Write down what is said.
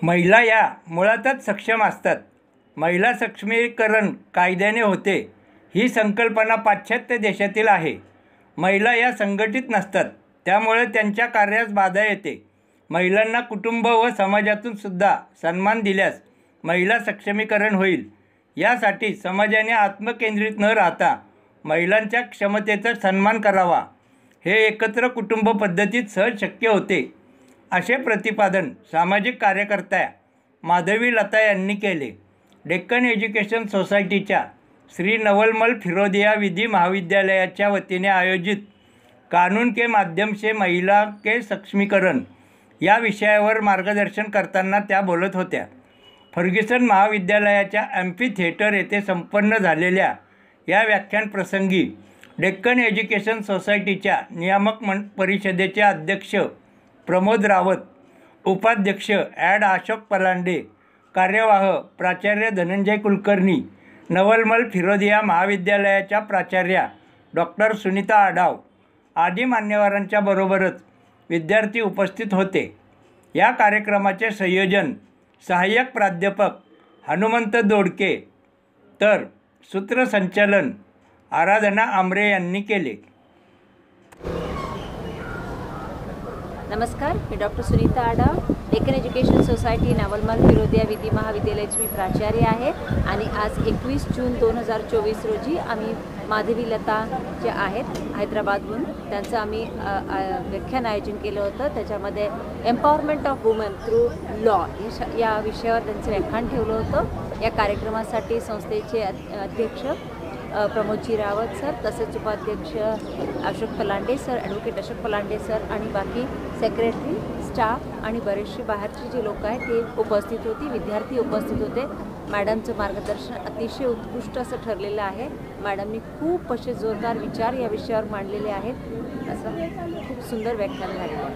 महिला या मुळातच सक्षम असतात. महिला सक्षमीकरण कायद्याने होते ही संकल्पना पाश्चात्य देशातील आहे. महिला या संघटित नसतात, त्यामुळे त्यांच्या कार्यास बाधा येते. महिलांना कुटुंब व समाजातून सुद्धा सन्मान दिल्यास महिला सक्षमीकरण होईल. यासाठी समाजाने आत्मकेंद्रित न राहता महिलांच्या क्षमतेचा सन्मान करावा. हे एकत्र कुटुंब पद्धतीत सहज शक्य होते, असे प्रतिपादन सामाजिक कार्यकर्त्या माधवी लता यांनी केले. डेक्कन एज्युकेशन सोसायटीच्या श्री नवलमल फिरोदिया विधी महाविद्यालयाच्या वतीने आयोजित कानून के माध्यम से महिला के सक्षमीकरण या विषयावर मार्गदर्शन करताना त्या बोलत होत्या. फर्ग्युसन महाविद्यालयाच्या ॲम्फी थिएटर येथे संपन्न झालेल्या या व्याख्यानप्रसंगी डेक्कन एज्युकेशन सोसायटीच्या नियामक परिषदेचे अध्यक्ष प्रमोद रावत, उपाध्यक्ष ॲड अशोक पलांडे, कार्यवाह प्राचार्य धनंजय कुलकर्णी, नवलमल फिरोदिया महाविद्यालयाच्या प्राचार्या डॉक्टर सुनीता आढाव आदी मान्यवरांच्या बरोबरच विद्यार्थी उपस्थित होते. या कार्यक्रमाचे संयोजन सहाय्यक प्राध्यापक हनुमंत दोडके तर सूत्रसंचालन आराधना आमरे यांनी केले. नमस्कार, मी doctor Sunita Adhav, Deccan Education Society Navalmal Firodia विधी महाविद्यालयाची मी प्राचार्य आहे. आणि आज 21 जून 2024 रोजी आम्ही माधवी लता जे आहेत हैदराबादहून त्यांचं आम्ही व्याख्यान आयोजन केलं होतं. त्याच्यामध्ये empowerment of woman through law या विषयावर त्यांचं व्याख्यान ठेवलं होतं. या कार्यक्रमासाठी संस्थेचे अध्यक्ष प्रमोदजी रावत सर, तसेच उपाध्यक्ष Ashok Palande sir, advocate Ashok Palande sir आणि बाकी सेक्रेटरी, स्टाफ आणि बरेचसे बाहेरचे जे लोक आहेत ते उपस्थित होती. विद्यार्थी उपस्थित होते. मॅडमचं मार्गदर्शन अतिशय उत्कृष्ट असं ठरलेलं आहे. मॅडमनी खूप असे जोरदार विचार या विषयावर मांडलेले आहेत. असं खूप सुंदर व्याख्यान झालेलं आहे.